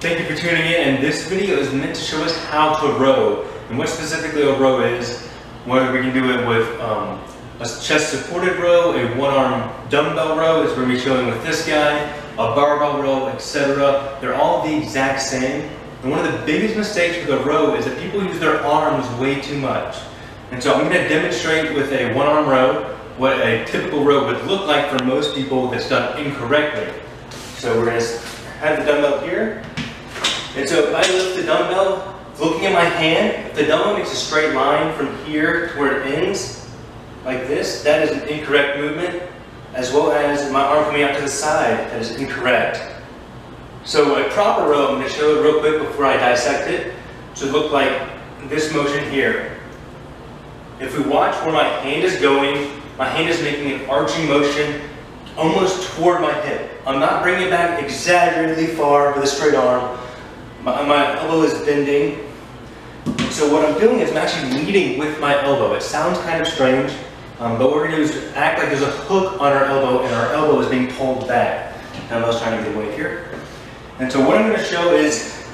Thank you for tuning in, and this video is meant to show us how to row. And what specifically a row is, whether we can do it with a chest supported row, a one-arm dumbbell row, as we're going to be showing with this guy, a barbell row, etc. They're all the exact same. And one of the biggest mistakes with a row is that people use their arms way too much. And so I'm going to demonstrate with a one-arm row what a typical row would look like for most people that's done incorrectly. So we're going to have the dumbbell here. And so if I lift the dumbbell, looking at my hand, if the dumbbell makes a straight line from here to where it ends, like this, that is an incorrect movement, as well as my arm coming out to the side, that is incorrect. So a proper row, I'm going to show it real quick before I dissect it, should look like this motion here. If we watch where my hand is going, my hand is making an arching motion almost toward my hip. I'm not bringing it back exaggeratedly far with a straight arm. My elbow is bending. And so what I'm doing is I'm actually leading with my elbow. It sounds kind of strange, but what we're going to do is act like there's a hook on our elbow and our elbow is being pulled back. And I was trying to get away here. And so what I'm going to show is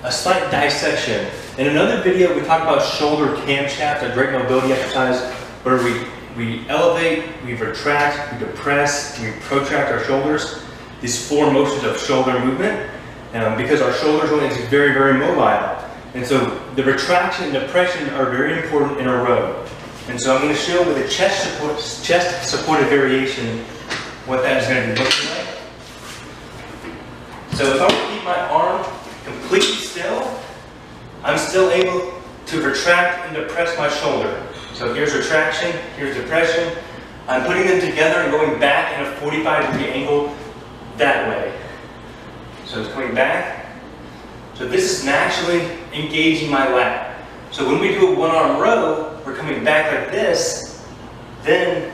a slight dissection. In another video we talked about shoulder camshaft, a great mobility exercise where we elevate, we retract, we depress, we protract our shoulders. These four motions of shoulder movement. Because our shoulder joint is very, very mobile. And so the retraction and depression are very important in a row. And so I'm going to show with a chest supported variation what that is going to be looking like. So if I were to keep my arm completely still, I'm still able to retract and depress my shoulder. So here's retraction, here's depression. I'm putting them together and going back in a 45-degree angle that way. So it's coming back. So this is naturally engaging my lat. So when we do a one-arm row, we're coming back like this, then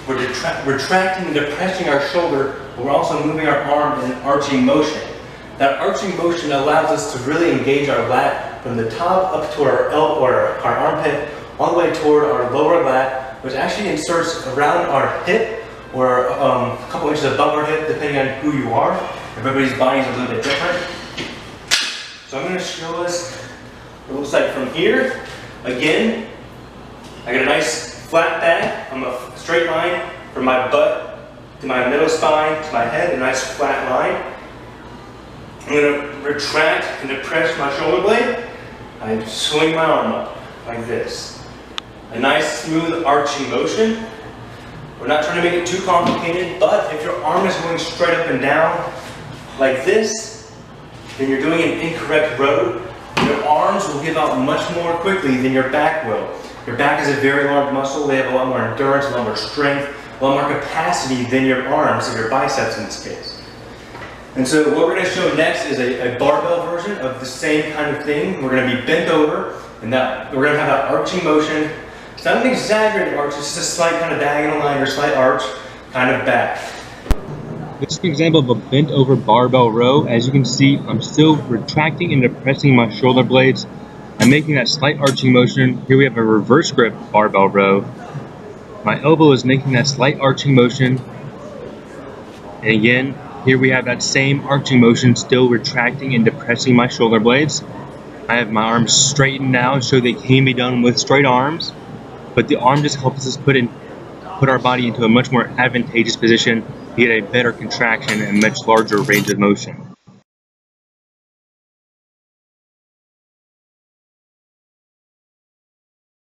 we're retracting and depressing our shoulder, but we're also moving our arm in an arching motion. That arching motion allows us to really engage our lat from the top up to our elbow or our armpit, all the way toward our lower lat, which actually inserts around our hip or a couple inches above our hip, depending on who you are. Everybody's body is a little bit different. So I'm going to show us what it looks like from here. Again, I got a nice flat back. I'm a straight line from my butt to my middle spine to my head, a nice flat line. I'm going to retract and depress my shoulder blade. I swing my arm up like this. A nice smooth arching motion. We're not trying to make it too complicated, but if your arm is going straight up and down like this, then you're doing an incorrect row. Your arms will give out much more quickly than your back will. Your back is a very large muscle. They have a lot more endurance, a lot more strength, a lot more capacity than your arms, or your biceps in this case. And so what we're going to show next is a barbell version of the same kind of thing. We're going to be bent over, and we're going to have that arching motion. It's not an exaggerated arch, it's just a slight kind of diagonal line or slight arch, kind of back. This is an example of a bent over barbell row. As you can see, I'm still retracting and depressing my shoulder blades. I'm making that slight arching motion. Here we have a reverse grip barbell row. My elbow is making that slight arching motion. And again, here we have that same arching motion, still retracting and depressing my shoulder blades. I have my arms straightened now so they can be done with straight arms. But the arm just helps us put our body into a much more advantageous position to get a better contraction and much larger range of motion.